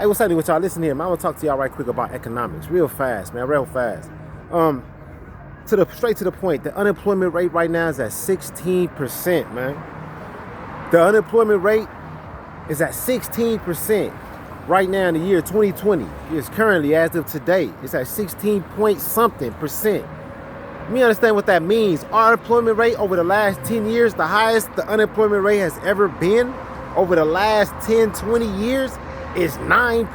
Hey, what's happening with y'all? Listen here, man. I'm gonna talk to y'all right quick about economics, real fast, man, real fast. Straight to the point. The unemployment rate right now is at 16%, man. The unemployment rate is at 16% right now in the year 2020. It's currently, as of today, it's at 16 point something percent. Let me understand what that means. Our unemployment rate over the last 10 years, the highest the unemployment rate has ever been over the last 10, 20 years is 9%.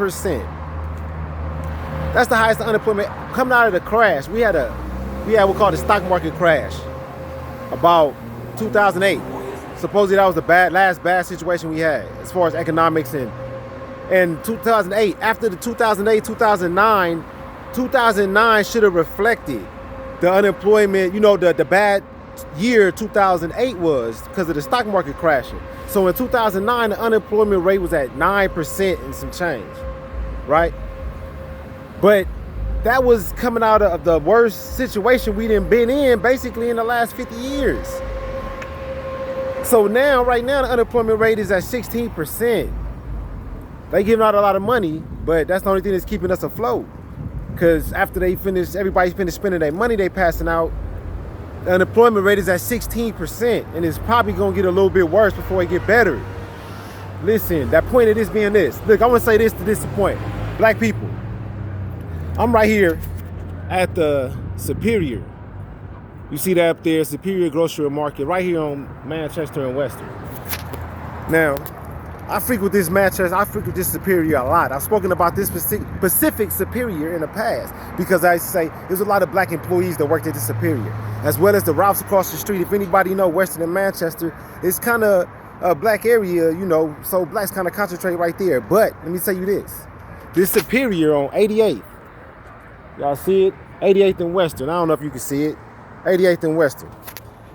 That's the highest unemployment coming out of the crash. We had what called the stock market crash about 2008. Supposedly that was the last bad situation we had as far as economics and 2008. After the 2008, 2009 should have reflected the unemployment, the bad year 2008 was because of the stock market crashing. So in 2009, the unemployment rate was at 9% and some change, right? But that was coming out of the worst situation we done been in basically in the last 50 years. So now, right now, the unemployment rate is at 16%. They giving out a lot of money, but that's the only thing that's keeping us afloat. Because after everybody's finished spending their money they passing out, the unemployment rate is at 16%, and it's probably gonna get a little bit worse before it get better. Listen, that point of this being this. Look, I wanna say this to this point. Black people, I'm right here at the Superior. You see that up there, Superior Grocery Market, right here on Manchester and Western. Now, I frequent this Superior a lot. I've spoken about this specific Superior in the past because I say there's a lot of black employees that worked at the Superior, as well as the routes across the street. If anybody know Western and Manchester, it's kind of a black area, so blacks kind of concentrate right there. But let me tell you this Superior on 88th, y'all see it? 88th and Western. I don't know if you can see it. 88th and Western.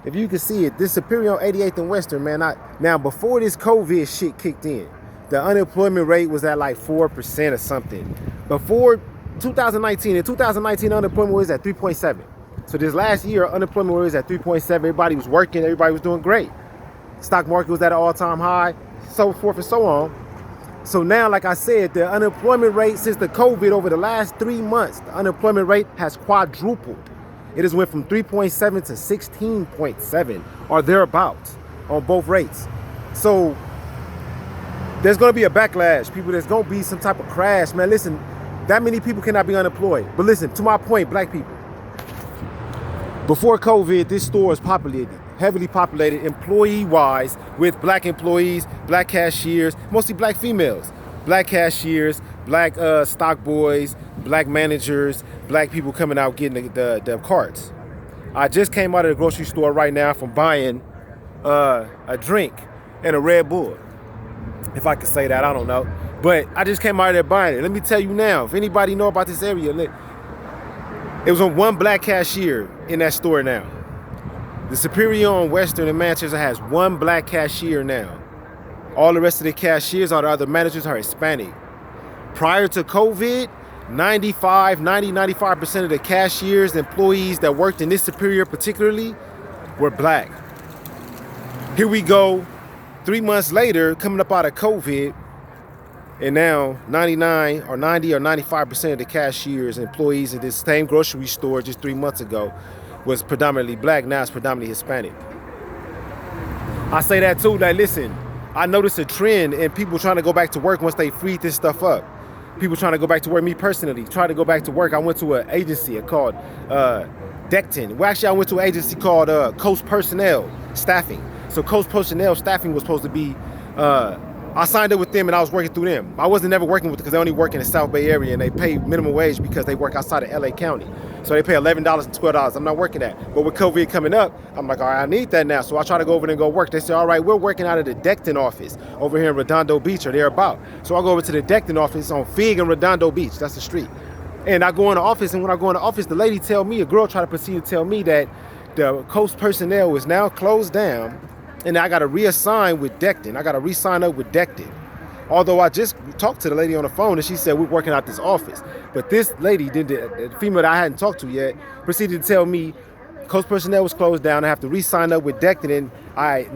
If you can see it, this Superior on 88th and Western, man. Now, before this COVID shit kicked in, the unemployment rate was at like 4% or something. Before 2019, in 2019, unemployment was at 3.7. So this last year, unemployment was at 3.7. Everybody was working. Everybody was doing great. Stock market was at an all-time high, so forth and so on. So now, like I said, the unemployment rate since the COVID over the last 3 months, the unemployment rate has quadrupled. It has went from 3.7 to 16.7 or thereabouts on both rates. So there's going to be a backlash, people. There's going to be some type of crash, man. Listen, that many people cannot be unemployed. But listen, to my point, black people. Before COVID, this store is heavily populated, employee-wise, with black employees, black cashiers, mostly black females, black cashiers, black stock boys, black managers, black people coming out getting the carts. I just came out of the grocery store right now from buying a drink and a Red Bull. If I could say that, I don't know. But I just came out of there buying it. Let me tell you now, if anybody know about this area, look, it was on one black cashier in that store now. The Superior on Western in Manchester has one black cashier now. All the rest of the cashiers or the other managers are Hispanic. Prior to COVID, 95% of the cashiers, employees that worked in this Superior particularly were black. Here we go, 3 months later, coming up out of COVID, and now 90 or 95% of the cashiers, employees in this same grocery store just 3 months ago was predominantly black. Now it's predominantly Hispanic. I say that too, that listen, I noticed a trend in people trying to go back to work once they freed this stuff up. People trying to go back to work. Me personally, trying to go back to work. I went to an agency called Decton. Well, actually, I went to an agency called Coast Personnel Staffing. So Coast Personnel Staffing was supposed to be, I signed up with them and I was working through them. I wasn't never working with them because they only work in the South Bay area and they pay minimum wage because they work outside of LA County. So they pay $11 and $12. I'm not working that. But with COVID coming up, I'm like, all right, I need that now. So I try to go over there and go work. They say, all right, we're working out of the Decton office over here in Redondo Beach or thereabout. So I go over to the Decton office on Fig and Redondo Beach. That's the street. And I go in the office, and when I go in the office, the lady tell me, a girl try to proceed to tell me that the Coast Personnel is now closed down and I got to reassign with Decton. I got to re-sign up with Decton. Although I just talked to the lady on the phone and she said, we're working out this office. But this lady, the female that I hadn't talked to yet, proceeded to tell me Coast Personnel was closed down. I have to re-sign up with Decton. And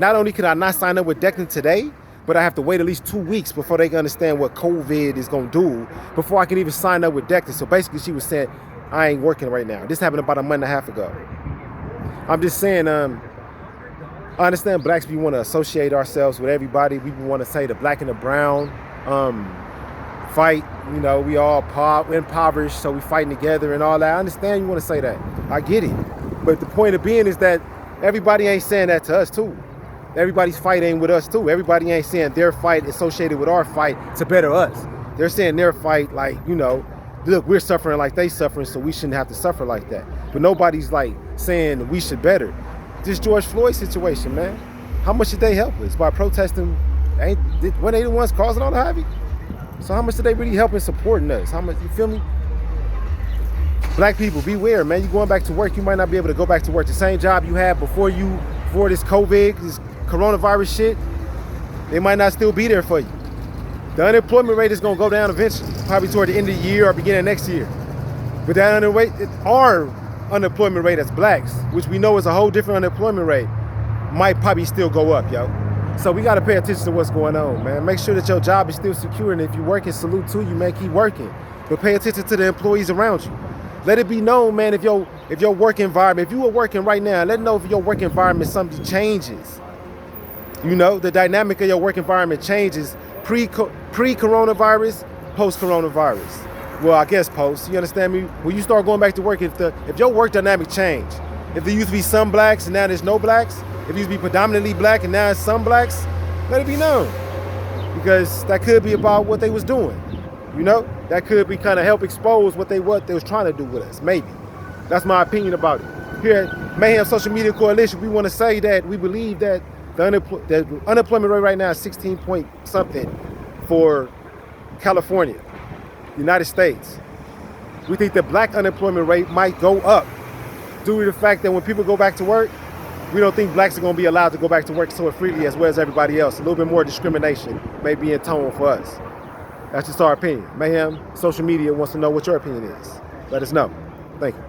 not only could I not sign up with Decton today, but I have to wait at least 2 weeks before they can understand what COVID is gonna do before I can even sign up with Declan. So basically she was saying, I ain't working right now. This happened about a month and a half ago. I'm just saying, I understand blacks, we want to associate ourselves with everybody. We want to say the black and the brown fight. You know, we all impoverished, so we fighting together and all that. I understand you want to say that. I get it. But the point of being is that everybody ain't saying that to us too. Everybody's fight ain't with us too. Everybody ain't saying their fight associated with our fight to better us. They're saying their fight like, you know, look, we're suffering like they suffering, so we shouldn't have to suffer like that. But nobody's like saying we should better. This George Floyd situation, man. How much did they help us by protesting? Weren't they the ones causing all the havoc? So how much did they really help in supporting us? How much, you feel me? Black people, beware, man. You going back to work, you might not be able to go back to work. The same job you had before this COVID, this coronavirus shit, they might not still be there for you. The unemployment rate is gonna go down eventually, probably toward the end of the year or beginning of next year. But that our unemployment rate as blacks, which we know is a whole different unemployment rate, might probably still go up, yo. So we gotta pay attention to what's going on, man. Make sure that your job is still secure, and if you're working, salute to you, man, keep working. But pay attention to the employees around you. Let it be known, man, if your work environment, if you are working right now, let it know if your work environment something changes. You know, the dynamic of your work environment changes pre-coronavirus, post-coronavirus. Well, I guess post, you understand me? When you start going back to work, if your work dynamic change, if there used to be some blacks and now there's no blacks, if it used to be predominantly black and now it's some blacks, let it be known. Because that could be about what they was doing. You know, that could be kind of help expose what they was trying to do with us, maybe. That's my opinion about it. Here at Mayhem Social Media Coalition, we want to say that we believe that the unemployment rate right now is 16 point something for California, United States. We think the black unemployment rate might go up due to the fact that when people go back to work, we don't think blacks are going to be allowed to go back to work so freely as well as everybody else. A little bit more discrimination may be in tone for us. That's just our opinion. Mayhem Social Media wants to know what your opinion is. Let us know. Thank you.